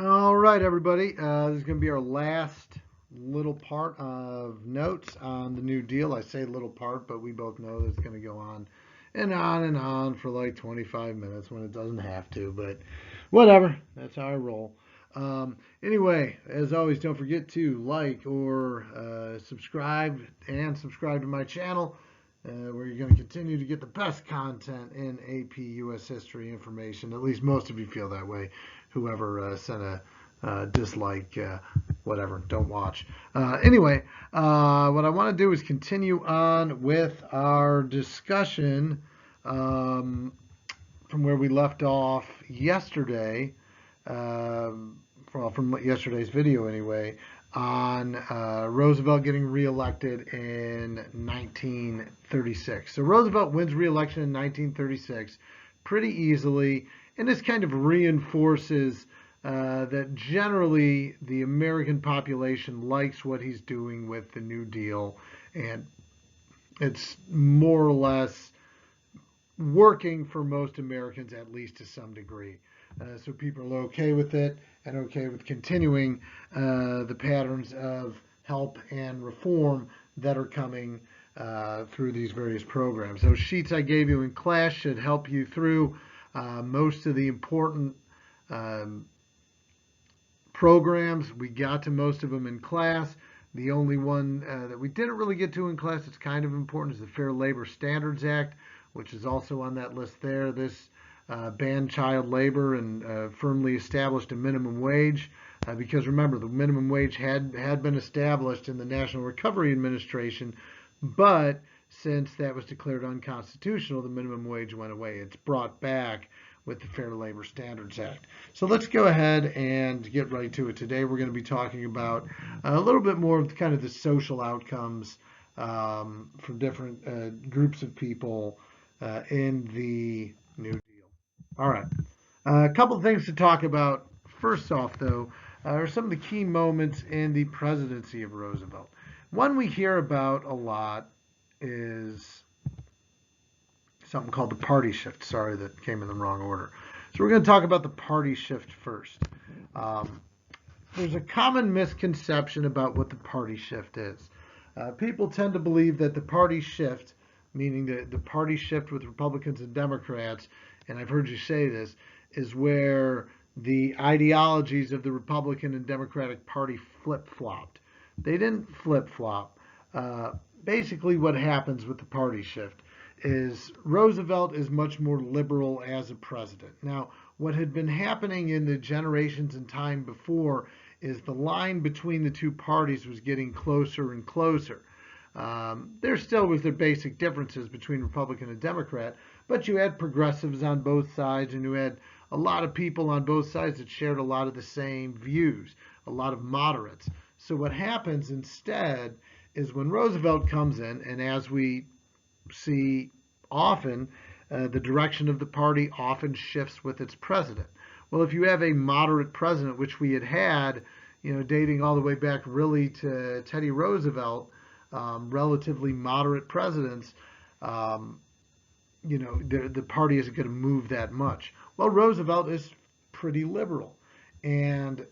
All right, everybody. This is going to be our last little part of notes on the New Deal. I say little part, but we both know that it's going to go on and on for like 25 minutes when it doesn't have to. But whatever, that's how I roll. Anyway, as always, don't forget to like or subscribe to my channel, where you're going to continue to get the best content in AP U.S. history information. At least most of you feel that way. Whoever sent a dislike, whatever, don't watch. Anyway, what I want to do is continue on with our discussion um, from where we left off yesterday, well, from yesterday's video anyway, on Roosevelt getting reelected in 1936. So Roosevelt wins reelection in 1936 pretty easily, and this kind of reinforces that generally the American population likes what he's doing with the New Deal, and it's more or less working for most Americans, at least to some degree. So people are okay with it and okay with continuing the patterns of help and reform that are coming through these various programs. Those sheets I gave you in class should help you through most of the important um, programs. We got to most of them in class. The only one that we didn't really get to in class that's kind of important is the Fair Labor Standards Act, which is also on that list there. This banned child labor and firmly established a minimum wage. Because remember, the minimum wage had been established in the National Recovery Administration, but since that was declared unconstitutional, the minimum wage went away. It's brought back with the Fair Labor Standards Act. So let's go ahead and get right to it. Today we're going to be talking about a little bit more of kind of the social outcomes from different groups of people in the New Deal. All right. A couple of things to talk about. First off, though, are some of the key moments in the presidency of Roosevelt. One we hear about a lot is something called the party shift. Sorry, that came in the wrong order. So we're going to talk about the party shift first. Um, there's a common misconception about what the party shift is. People tend to believe that the party shift, meaning the party shift with Republicans and Democrats, and I've heard you say this, is where the ideologies of the Republican and Democratic Party flip flopped. They didn't flip flop. Basically, what happens with the party shift is Roosevelt is much more liberal as a president. Now, what had been happening in the generations and time before is the line between the two parties was getting closer and closer. There still was their basic differences between Republican and Democrat, but you had progressives on both sides, and you had a lot of people on both sides that shared a lot of the same views, a lot of moderates. So what happens instead is when Roosevelt comes in, and as we see often, the direction of the party often shifts with its president. Well, if you have a moderate president, which we had, dating all the way back really to Teddy Roosevelt, relatively moderate presidents, um, the party isn't going to move that much. Well, Roosevelt is pretty liberal, and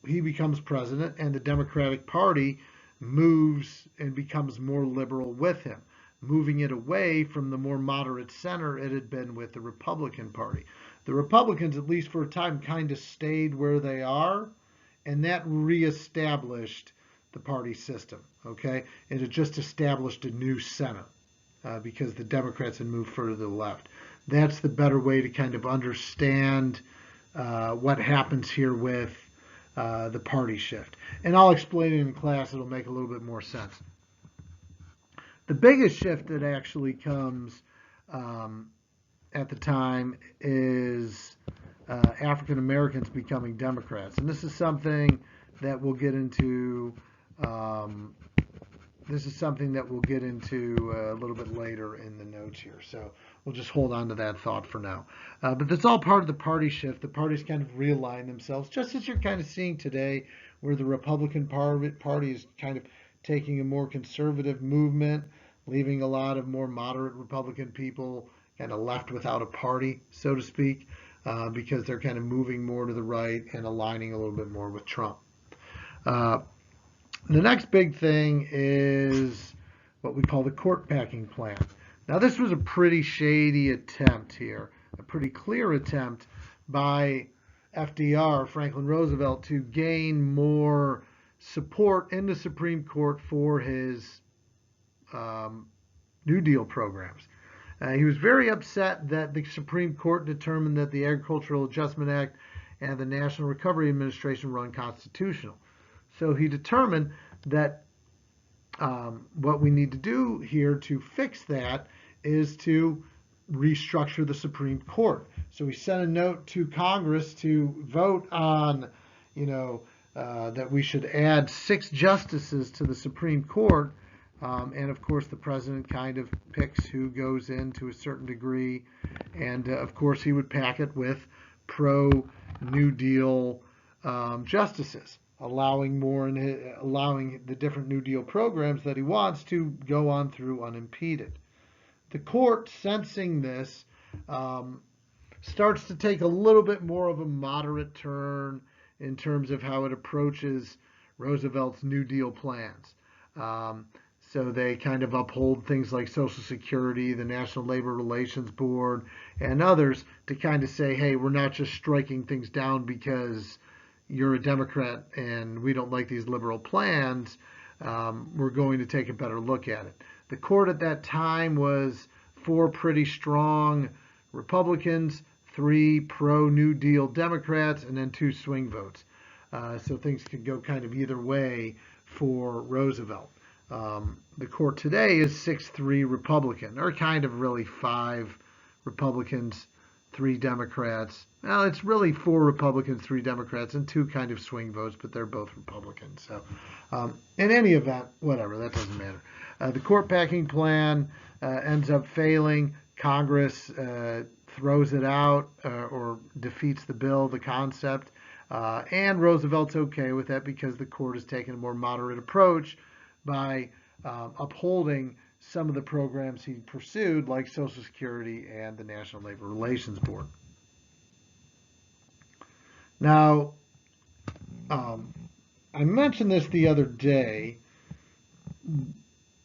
he becomes president, and the Democratic Party moves and becomes more liberal with him, moving it away from the more moderate center it had been with the Republican Party. The Republicans, at least for a time, kind of stayed where they are, and that reestablished the party system. Okay, and it just established a new Senate because the Democrats had moved further to the left. That's the better way to kind of understand what happens here with the party shift. And I'll explain it in class, it'll make a little bit more sense. The biggest shift that actually comes um, at the time is African Americans becoming Democrats. And this is something that we'll get into. Um, this is something that we'll get into a little bit later in the notes here. So we'll just hold on to that thought for now. But that's all part of the party shift. The parties kind of realign themselves, just as you're kind of seeing today, where the Republican Party is kind of taking a more conservative movement, leaving a lot of more moderate Republican people kind of left without a party, so to speak, because they're kind of moving more to the right right and aligning a little bit more with Trump. The next big thing is what we call the court packing plan. Now, this was a pretty shady attempt here, a pretty clear attempt by FDR, Franklin Roosevelt, to gain more support in the Supreme Court for his New Deal programs. He was very upset that the Supreme Court determined that the Agricultural Adjustment Act and the National Recovery Administration were unconstitutional. So he determined that what we need to do here to fix that is to restructure the Supreme Court. So he sent a note to Congress to vote on, that we should add 6 justices to the Supreme Court. And of course, the president kind of picks who goes in to a certain degree. And of course, he would pack it with pro-New Deal justices, allowing the different New Deal programs that he wants to go on through unimpeded. The court, sensing this, starts to take a little bit more of a moderate turn in terms of how it approaches Roosevelt's New Deal plans. So they kind of uphold things like Social Security, the National Labor Relations Board, and others to kind of say, hey, we're not just striking things down because you're a Democrat and we don't like these liberal plans. We're going to take a better look at it. The court at that time was 4 pretty strong Republicans, 3 pro-New Deal Democrats, and then 2 swing votes. So things could go kind of either way for Roosevelt. The court today is 6-3 Republican, or kind of really 5 Republicans, 3 Democrats. Well, it's really 4 Republicans, 3 Democrats, and 2 kind of swing votes, but they're both Republicans. So in any event, whatever, that doesn't matter. The court packing plan ends up failing. Congress throws it out or defeats the bill, the concept, and Roosevelt's okay with that because the court has taken a more moderate approach by upholding some of the programs he pursued, like Social Security and the National Labor Relations Board. Now, I mentioned this the other day.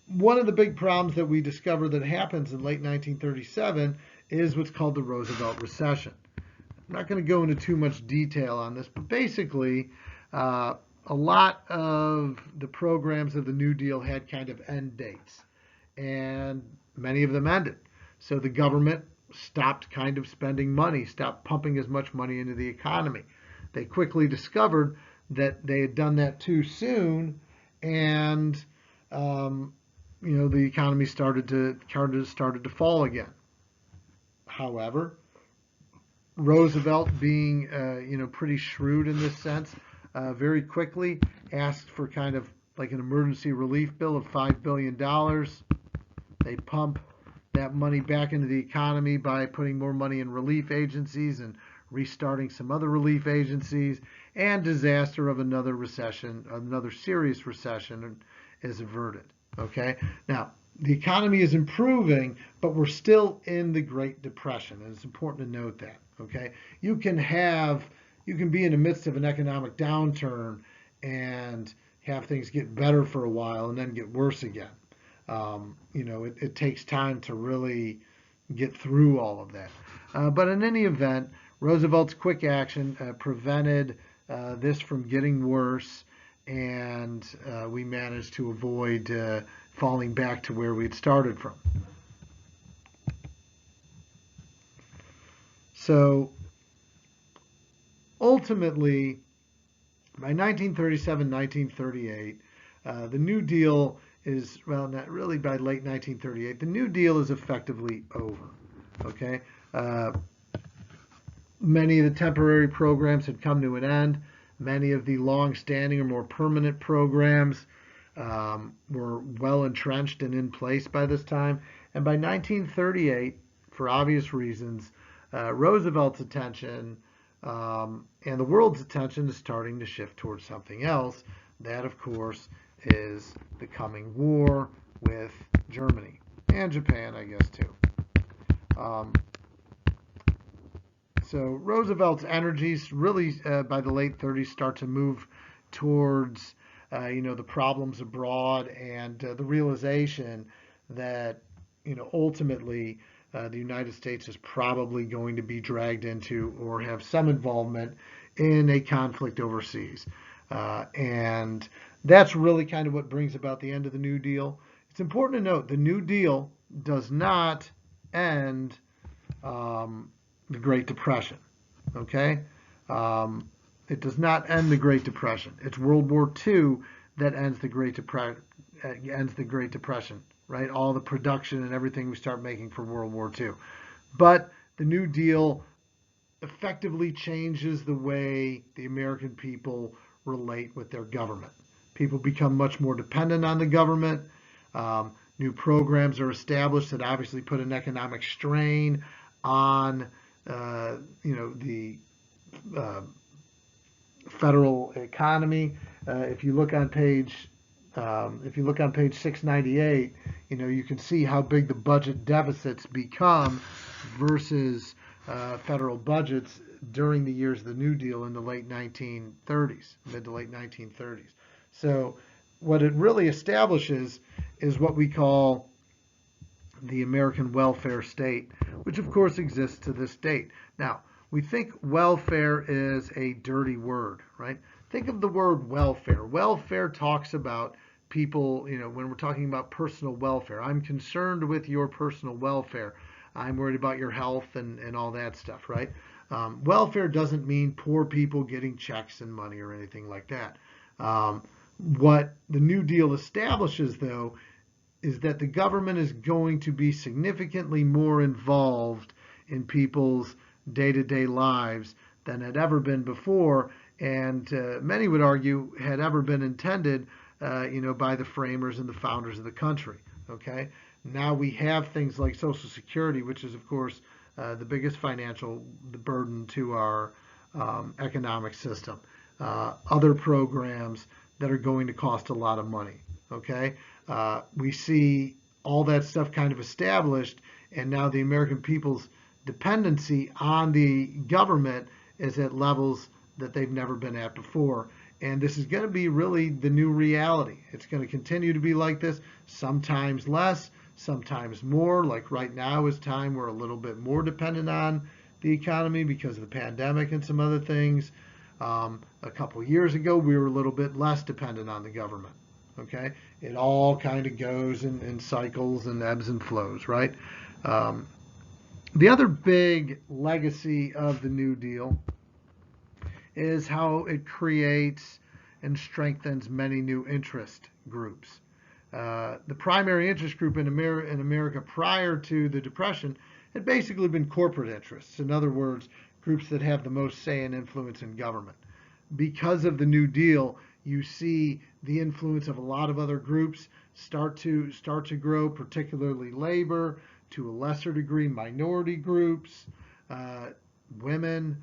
One of the big problems that we discovered that happens in late 1937 is what's called the Roosevelt Recession. I'm not going to go into too much detail on this, but basically, a lot of the programs of the New Deal had kind of end dates, and many of them ended. So the government stopped kind of spending money, stopped pumping as much money into the economy. They quickly discovered that they had done that too soon, and the economy started to fall again. However, Roosevelt, being pretty shrewd in this sense, very quickly asked for kind of like an emergency relief bill of $5 billion. They pump that money back into the economy by putting more money in relief agencies and restarting some other relief agencies, and disaster of another recession, another serious recession, is averted. Okay? Now, the economy is improving, but we're still in the Great Depression, and it's important to note that. Okay? You can be in the midst of an economic downturn and have things get better for a while and then get worse again. It takes time to really get through all of that. But in any event, Roosevelt's quick action prevented this from getting worse, and we managed to avoid falling back to where we'd started from. So ultimately, by 1937, 1938, the New Deal is, well, not really by late 1938, the New Deal is effectively over. Okay? Many of the temporary programs had come to an end. Many of the long-standing or more permanent programs were well entrenched and in place by this time. And by 1938, for obvious reasons, Roosevelt's attention and the world's attention is starting to shift towards something else. That, of course, is the coming war with Germany and Japan, I guess, too. So Roosevelt's energies really by the late 30s start to move towards the problems abroad and the realization that ultimately the United States is probably going to be dragged into or have some involvement in a conflict overseas. And that's really kind of what brings about the end of the New Deal. It's important to note the New Deal does not end the Great Depression. Okay? It does not end the Great Depression. It's World War II that ends the Great Depression, right? All the production and everything we start making for World War II. But the New Deal effectively changes the way the American people relate with their government. People become much more dependent on the government. New programs are established that obviously put an economic strain on the federal economy. If you look on page 698, you can see how big the budget deficits become versus federal budgets during the years of the New Deal in the late 1930s, mid to late 1930s. So what it really establishes is what we call the American welfare state, which of course exists to this date. Now, we think welfare is a dirty word, right? Think of the word welfare. Welfare talks about people, when we're talking about personal welfare. I'm concerned with your personal welfare. I'm worried about your health and all that stuff, right? Welfare doesn't mean poor people getting checks and money or anything like that. What the New Deal establishes, though, is that the government is going to be significantly more involved in people's day-to-day lives than had ever been before, and many would argue had ever been intended, by the framers and the founders of the country. Okay, now we have things like Social Security, which is, of course, the biggest financial burden to our economic system. Other programs that are going to cost a lot of money. Okay, we see all that stuff kind of established, and now the American people's dependency on the government is at levels that they've never been at before. And this is going to be really the new reality. It's going to continue to be like this, sometimes less, sometimes more. Like right now is time we're a little bit more dependent on the economy because of the pandemic and some other things. A couple years ago, we were a little bit less dependent on the government. Okay, it all kind of goes in cycles and ebbs and flows, right? The other big legacy of the New Deal is how it creates and strengthens many new interest groups. The primary interest group in America prior to the Depression had basically been corporate interests. In other words, groups that have the most say and influence in government. Because of the New Deal, you see the influence of a lot of other groups start to grow, particularly labor, to a lesser degree minority groups, women.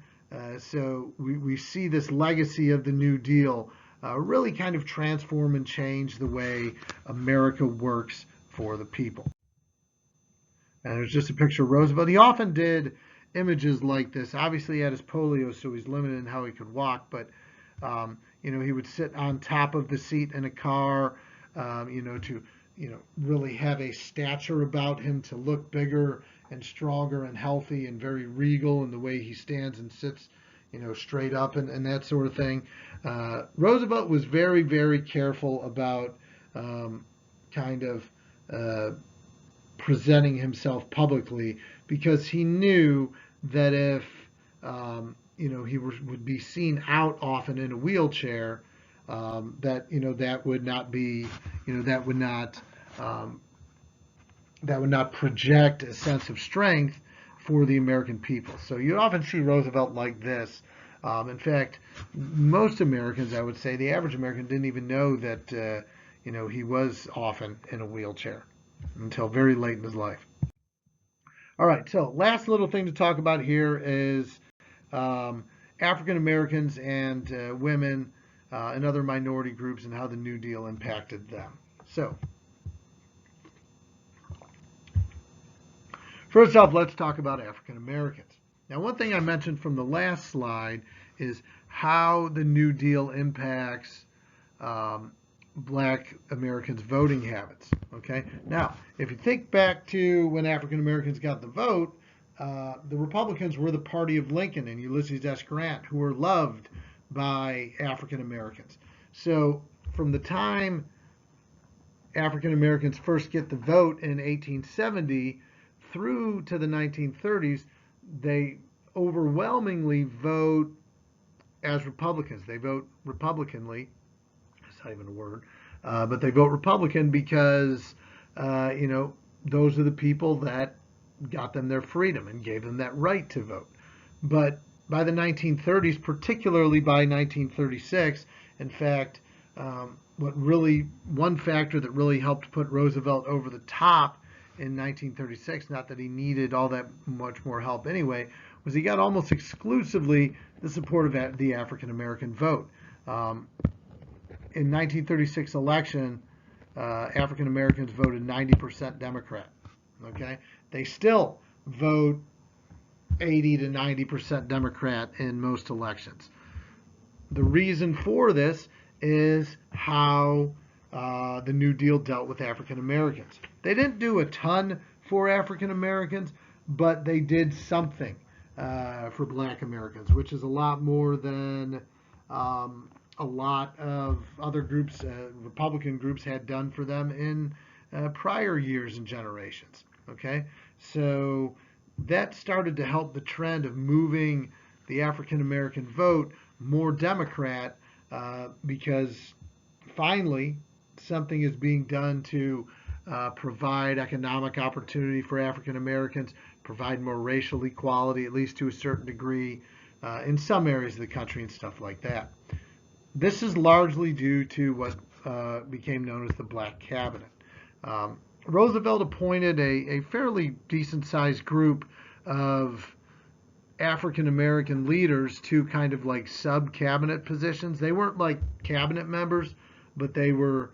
So we see this legacy of the New Deal really kind of transform and change the way America works for the people. And there's just a picture of Roosevelt. He often did images like this. Obviously, he had his polio, so he's limited in how he could walk, but he would sit on top of the seat in a car, to really have a stature about him to look bigger and stronger and healthy and very regal in the way he stands and sits, straight up and that sort of thing. Roosevelt was very, very careful about presenting himself publicly because he knew that if he would be seen out often in a wheelchair, that would not be, that would not project a sense of strength for the American people. So you often see Roosevelt like this. In fact, most Americans, I would say, the average American didn't even know that he was often in a wheelchair until very late in his life. All right, so last little thing to talk about here is African Americans and women and other minority groups and how the New Deal impacted them. So, first off, let's talk about African Americans. Now, one thing I mentioned from the last slide is how the New Deal impacts Black Americans' voting habits. Okay. Now, if you think back to when African Americans got the vote, the Republicans were the party of Lincoln and Ulysses S. Grant, who were loved by African Americans. So, from the time African Americans first get the vote in 1870 through to the 1930s, they overwhelmingly vote as Republicans. They vote Republicanly. That's not even a word. But they vote Republican because, those are the people that got them their freedom and gave them that right to vote. But by the 1930s, particularly by 1936, in fact, one factor that really helped put Roosevelt over the top in 1936, not that he needed all that much more help anyway, was he got almost exclusively the support of the African American vote. In 1936 election, African Americans voted 90% Democrat. Okay, they still vote 80 to 90% Democrat in most elections. The reason for this is how the New Deal dealt with African Americans. They didn't do a ton for African Americans, but they did something for Black Americans, which is a lot more than a lot of other groups, Republican groups, had done for them in prior years and generations. Okay, so that started to help the trend of moving the African American vote more Democrat, because finally something is being done to provide economic opportunity for African Americans, provide more racial equality, at least to a certain degree, in some areas of the country and stuff like that. This is largely due to what became known as the Black Cabinet. Roosevelt appointed a fairly decent-sized group of African American leaders to kind of like sub-cabinet positions. They weren't like cabinet members, but they were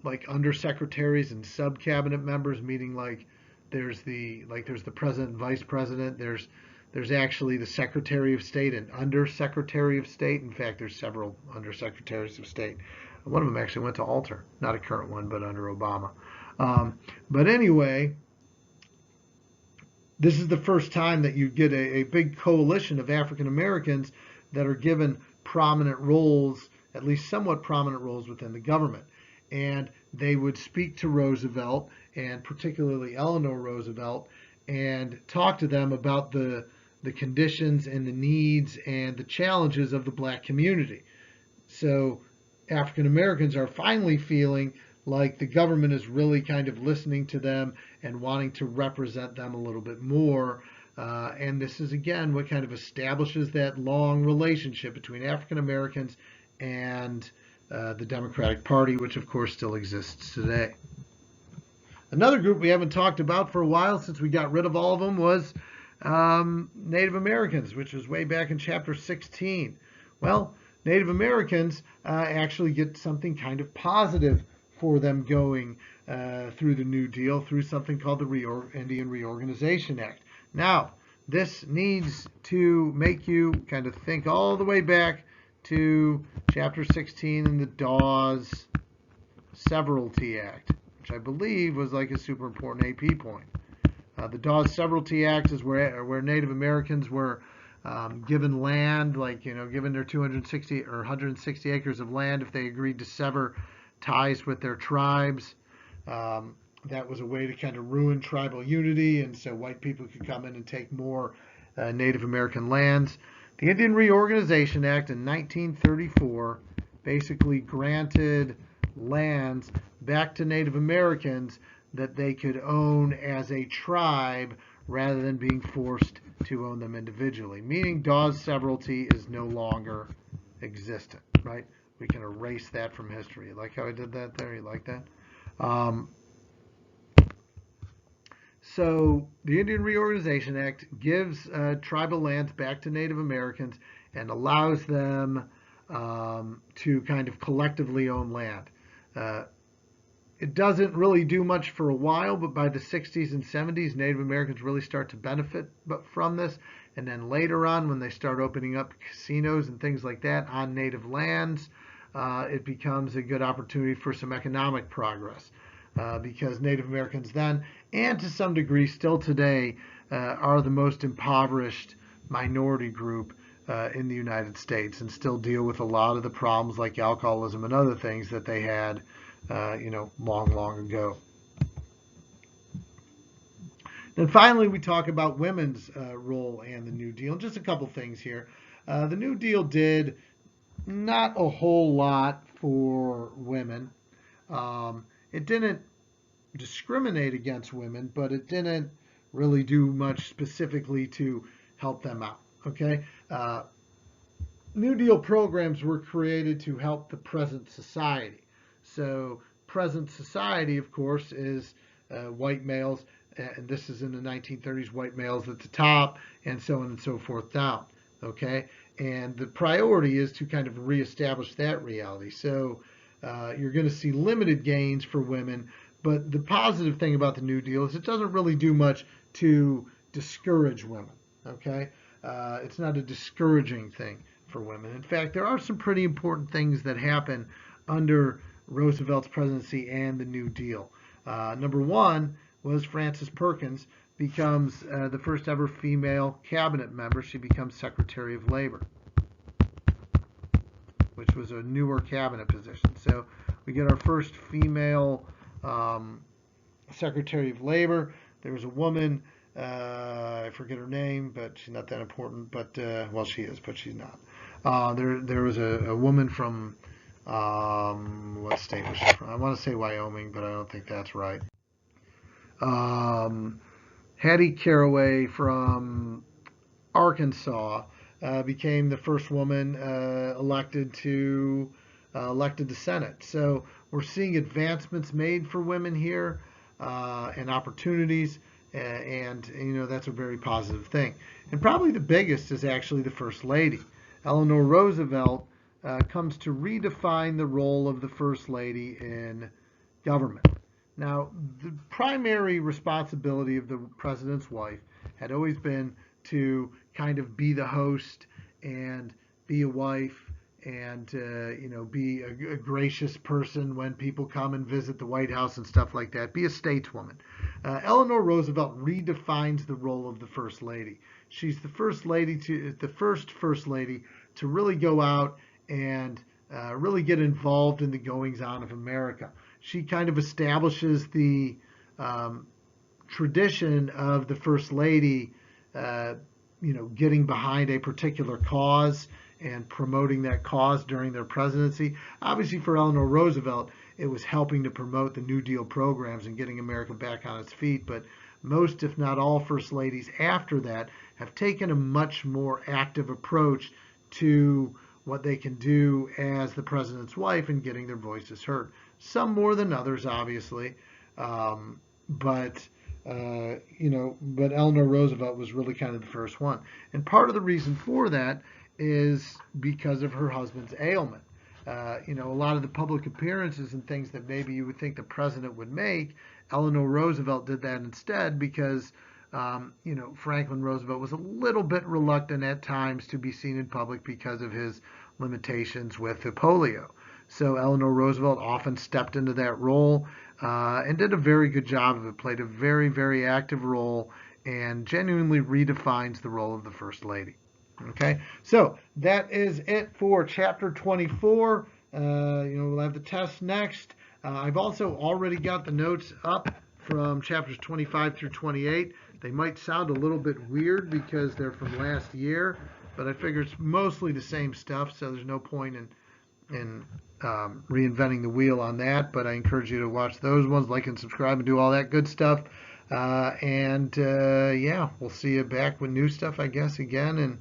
like undersecretaries and sub-cabinet members, meaning like there's the president and vice president. There's actually the Secretary of State and Undersecretary of State. In fact, there's several Undersecretaries of State. One of them actually went to Alter, not a current one, but under Obama. But anyway, this is the first time that you get a big coalition of African Americans that are given prominent roles, at least somewhat prominent roles within the government. And they would speak to Roosevelt, and particularly Eleanor Roosevelt, and talk to them about the conditions and the needs and the challenges of the Black community. So African Americans are finally feeling like the government is really kind of listening to them and wanting to represent them a little bit more. And this is, again, what kind of establishes that long relationship between African Americans and the Democratic Party, which, of course, still exists today. Another group we haven't talked about for a while, since we got rid of all of them, was Native Americans, which was way back in Chapter 16. Well, Native Americans actually get something kind of positive for them going through the New Deal, through something called the Indian Reorganization Act. Now, this needs to make you kind of think all the way back to Chapter 16 in the Dawes Severalty Act, which I believe was like a super important AP point. The Dawes Severalty Act is where Native Americans were given land, given their 260 or 160 acres of land if they agreed to sever ties with their tribes. That was a way to kind of ruin tribal unity, and so white people could come in and take more Native American lands. The Indian Reorganization Act in 1934 basically granted lands back to Native Americans that they could own as a tribe rather than being forced to own them individually, meaning Dawes Severalty is no longer existent, right? We can erase that from history. You like how I did that there? You like that? So the Indian Reorganization Act gives tribal lands back to Native Americans and allows them to kind of collectively own land. It doesn't really do much for a while, but by the 60s and 70s, Native Americans really start to benefit from this, And then later on, when they start opening up casinos and things like that on native lands, it becomes a good opportunity for some economic progress. Because Native Americans then, and to some degree still today, are the most impoverished minority group in the United States, and still deal with a lot of the problems like alcoholism and other things that they had, long ago. Then finally, we talk about women's role and the New Deal. Just a couple things here. The New Deal did not a whole lot for women. It didn't discriminate against women, but it didn't really do much specifically to help them out. Okay, New Deal programs were created to help the present society. So present society, of course, is white males, and this is in the 1930s, white males at the top, and so on and so forth down. Okay, and the priority is to kind of reestablish that reality. So you're going to see limited gains for women, but the positive thing about the New Deal is it doesn't really do much to discourage women. Okay, it's not a discouraging thing for women. In fact, there are some pretty important things that happen under Roosevelt's presidency and the New Deal. Number one was Frances Perkins becomes the first ever female cabinet member. She becomes Secretary of Labor, which was a newer cabinet position. So we get our first female Secretary of Labor. There was a woman, I forget her name, but she's not that important. But well, she is, but she's not. There was a woman from what state was she from? I want to say Wyoming, but I don't think that's right. Hattie Caraway from Arkansas became the first woman elected to the Senate. So we're seeing advancements made for women here and opportunities, and that's a very positive thing. And probably the biggest is actually the First Lady. Eleanor Roosevelt comes to redefine the role of the First Lady in government. Now, the primary responsibility of the president's wife had always been to kind of be the host and be a wife and be a gracious person when people come and visit the White House and stuff like that. Be a stateswoman. Eleanor Roosevelt redefines the role of the First Lady. She's the first First Lady to really go out and really get involved in the goings-on of America. She kind of establishes the tradition of the First Lady, getting behind a particular cause and promoting that cause during their presidency. Obviously, for Eleanor Roosevelt, it was helping to promote the New Deal programs and getting America back on its feet. But most, if not all, First Ladies after that have taken a much more active approach to what they can do as the president's wife and getting their voices heard. Some more than others, obviously, but Eleanor Roosevelt was really kind of the first one. And part of the reason for that is because of her husband's ailment. A lot of the public appearances and things that maybe you would think the president would make, Eleanor Roosevelt did that instead because Franklin Roosevelt was a little bit reluctant at times to be seen in public because of his limitations with the polio. So Eleanor Roosevelt often stepped into that role and did a very good job of it, played a very, very active role, and genuinely redefines the role of the First Lady. Okay, so that is it for Chapter 24. We'll have the test next. I've also already got the notes up from Chapters 25 through 28. They might sound a little bit weird because they're from last year, but I figure it's mostly the same stuff, so there's no point in reinventing the wheel on that. But I encourage you to watch those ones, like and subscribe, and do all that good stuff. We'll see you back with new stuff, I guess, again, and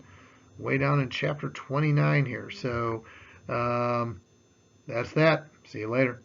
way down in Chapter 29 here. So that's that. See you later.